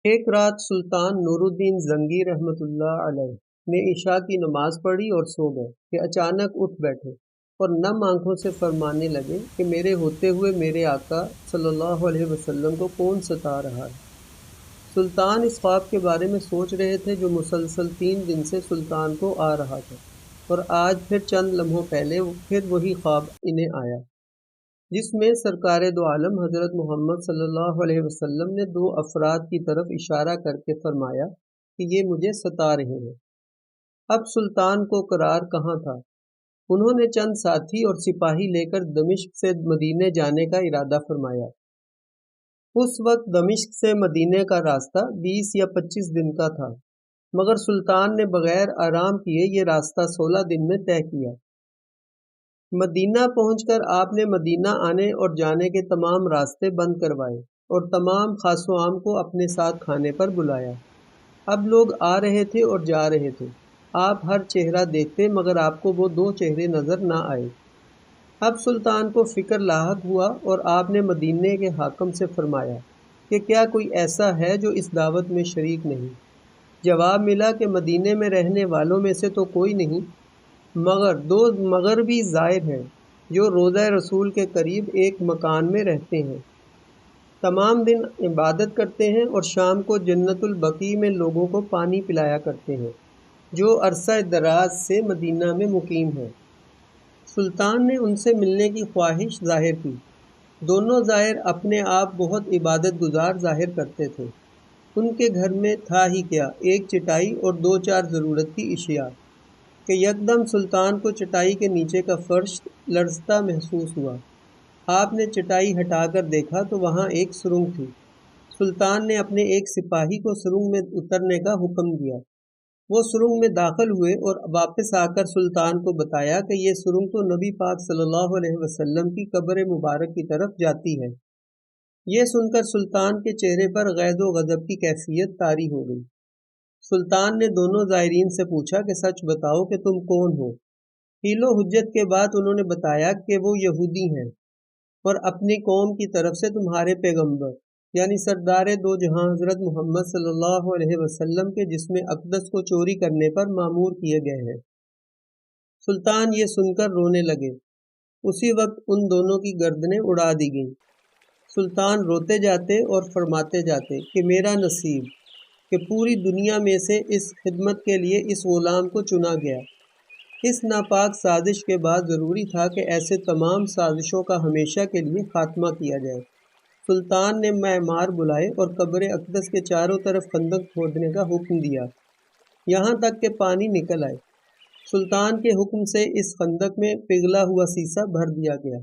ایک رات سلطان نورالدین زنگی رحمۃ اللہ علیہ نے عشاء کی نماز پڑھی اور سو گئے کہ اچانک اٹھ بیٹھے اور نم آنکھوں سے فرمانے لگے کہ میرے ہوتے ہوئے میرے آقا صلی اللہ علیہ وسلم کو کون ستا رہا ہے۔ سلطان اس خواب کے بارے میں سوچ رہے تھے جو مسلسل 3 دن سے سلطان کو آ رہا تھا، اور آج پھر چند لمحوں پہلے پھر وہی خواب انہیں آیا، جس میں سرکار دو عالم حضرت محمد صلی اللہ علیہ وسلم نے 2 افراد کی طرف اشارہ کر کے فرمایا کہ یہ مجھے ستا رہے ہیں۔ اب سلطان کو قرار کہاں تھا؟ انہوں نے چند ساتھی اور سپاہی لے کر دمشق سے مدینے جانے کا ارادہ فرمایا۔ اس وقت دمشق سے مدینے کا راستہ 20 یا 25 دن کا تھا، مگر سلطان نے بغیر آرام کیے یہ راستہ 16 دن میں طے کیا۔ مدینہ پہنچ کر آپ نے مدینہ آنے اور جانے کے تمام راستے بند کروائے اور تمام خاص و عام کو اپنے ساتھ کھانے پر بلایا۔ اب لوگ آ رہے تھے اور جا رہے تھے، آپ ہر چہرہ دیکھتے مگر آپ کو وہ 2 چہرے نظر نہ آئے۔ اب سلطان کو فکر لاحق ہوا اور آپ نے مدینے کے حاکم سے فرمایا کہ کیا کوئی ایسا ہے جو اس دعوت میں شریک نہیں؟ جواب ملا کہ مدینے میں رہنے والوں میں سے تو کوئی نہیں، مگر 2 مغربی زائر ہیں جو روضہ رسول کے قریب ایک مکان میں رہتے ہیں، تمام دن عبادت کرتے ہیں اور شام کو جنت البقیع میں لوگوں کو پانی پلایا کرتے ہیں، جو عرصہ دراز سے مدینہ میں مقیم ہے۔ سلطان نے ان سے ملنے کی خواہش ظاہر کی۔ دونوں زائر اپنے آپ بہت عبادت گزار ظاہر کرتے تھے۔ ان کے گھر میں تھا ہی کیا، ایک چٹائی اور 2-4 ضرورت کی اشیاء، کہ یکدم سلطان کو چٹائی کے نیچے کا فرش لرزتا محسوس ہوا۔ آپ نے چٹائی ہٹا کر دیکھا تو وہاں ایک سرنگ تھی۔ سلطان نے اپنے ایک سپاہی کو سرنگ میں اترنے کا حکم دیا۔ وہ سرنگ میں داخل ہوئے اور واپس آ کر سلطان کو بتایا کہ یہ سرنگ تو نبی پاک صلی اللہ علیہ وسلم کی قبر مبارک کی طرف جاتی ہے۔ یہ سن کر سلطان کے چہرے پر غیظ و غضب کی کیفیت طاری ہو گئی۔ سلطان نے دونوں زائرین سے پوچھا کہ سچ بتاؤ کہ تم کون ہو؟ حیل و حجت کے بعد انہوں نے بتایا کہ وہ یہودی ہیں اور اپنی قوم کی طرف سے تمہارے پیغمبر یعنی سردار دو جہاں حضرت محمد صلی اللہ علیہ وسلم کے جسم اقدس کو چوری کرنے پر مامور کیے گئے ہیں۔ سلطان یہ سن کر رونے لگے۔ اسی وقت ان دونوں کی گردنیں اڑا دی گئیں۔ سلطان روتے جاتے اور فرماتے جاتے کہ میرا نصیب کہ پوری دنیا میں سے اس خدمت کے لیے اس غلام کو چنا گیا۔ اس ناپاک سازش کے بعد ضروری تھا کہ ایسے تمام سازشوں کا ہمیشہ کے لیے خاتمہ کیا جائے۔ سلطان نے معمار بلائے اور قبر اقدس کے چاروں طرف خندق کھودنے کا حکم دیا، یہاں تک کہ پانی نکل آئے۔ سلطان کے حکم سے اس خندق میں پگھلا ہوا سیسا بھر دیا گیا۔